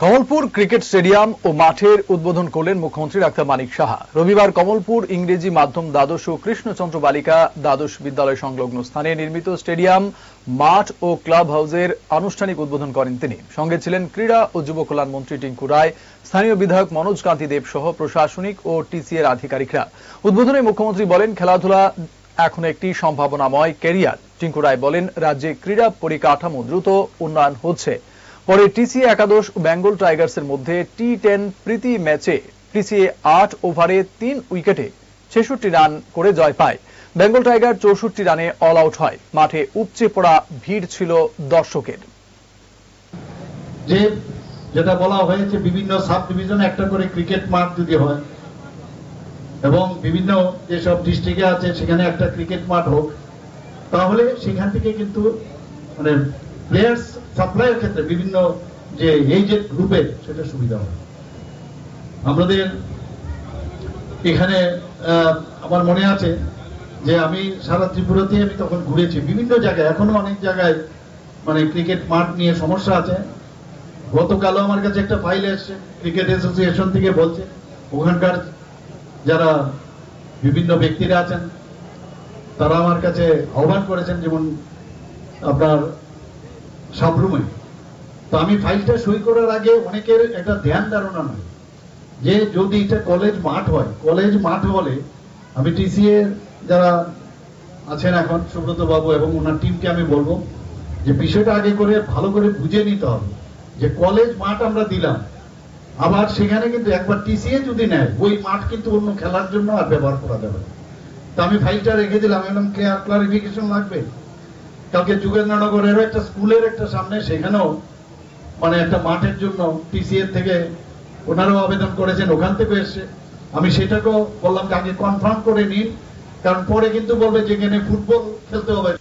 Kamalpur cricket stadium ও মাঠের উদ্বোধন করলেন মুখ্যমন্ত্রী ডাক্তার মানিক সাহা। রবিবার কমলপুর ইংরেজি মাধ্যম দ্বাদশ ও কৃষ্ণচন্দ্র বালিকা দ্বাদশ বিদ্যালয় সংলগ্ন স্থানে নির্মিত স্টেডিয়াম, মাঠ ও ক্লাব হাউসের আনুষ্ঠানিক উদ্বোধন করেন তিনি। সঙ্গে ছিলেন ক্রীড়া ও যুব কল্যাণ মন্ত্রী টিঙ্কু রায়, স্থানীয় বিধায়ক মনোজ কান্তি দেব সহ প্রশাসনিক ও টিসি এর আধিকারিকরা। উদ্বোধনে মুখ্যমন্ত্রী বলেন, খেলাধুলা এখন একটি সম্ভাবনাময় ক্যারিয়ার। টিঙ্কু রায় বলেন, রাজ্যে ক্রীড়া পরিকাঠামো দ্রুত উন্নয়ন হচ্ছে। পরে টিসি একাদশ ও বেঙ্গল টাইগার্সের মধ্যে টি10 প্রীতি ম্যাচে টিসি 8 ওভারে 3 উইকেটে 66 রান করে জয় পায়। বেঙ্গল টাইগার 64 রানে অল আউট হয়। মাঠে উপচে পড়া ভিড় ছিল দর্শকের। যেটা বলা হয়েছে, বিভিন্ন সাব ডিভিশনে একটা করে ক্রিকেট মাঠ যদি হয় এবং বিভিন্ন যেসব ডিস্ট্রিক্টে আছে সেখানে একটা ক্রিকেট মাঠ হোক, তাহলে সেখান থেকে কিন্তু মানে প্লেয়ার্স সাপ্লাইয়ের ক্ষেত্রে বিভিন্ন যে এজেড গ্রুপের সেটা সুবিধা হয়। আমাদের এখানে আমার মনে আছে যে আমি সারা ত্রিপুরাতে আমি তখন ঘুরেছি বিভিন্ন জায়গায়, এখনো অনেক জায়গায় মানে ক্রিকেট মাঠ নিয়ে সমস্যা আছে। গতকালও আমার কাছে একটা ফাইল এসছে ক্রিকেট অ্যাসোসিয়েশন থেকে, বলছে ওখানকার যারা বিভিন্ন ব্যক্তিরা আছেন তারা আমার কাছে আহ্বান করেছেন, যেমন আপনার সাবরুমে। তো আমি ফাইলটা সই করার আগে অনেকের একটা ধ্যান ধারণা নয় যে যদি এটা কলেজ মাঠ হয়, কলেজ মাঠ হলে আমি টিসি এর যারা আছেন এখন সুব্রত বাবু এবং ওনার টিমকে আমি বলবো যে বিষয়টা আগে করে ভালো করে বুঝে নিতে হবে যে কলেজ মাঠ আমরা দিলাম, আবার সেখানে কিন্তু একবার টিসি এ যদি নেয় ওই মাঠ কিন্তু অন্য খেলার জন্য আর ব্যবহার করা যাবে। তো আমি ফাইলটা রেখে দিলাম, এরকম ক্লারিফিকেশন লাগবে। কালকে যুগেন্দ্রনগরেরও একটা স্কুলের একটা সামনে সেখানেও মানে একটা মাঠের জন্য টিসি এর থেকে ওনারাও আবেদন করেছেন, ওখান থেকে এসছে। আমি সেটাকেও বললাম যে আগে কনফার্ম করে নিন, কারণ পরে কিন্তু বলবে যেখানে ফুটবল খেলতে হবে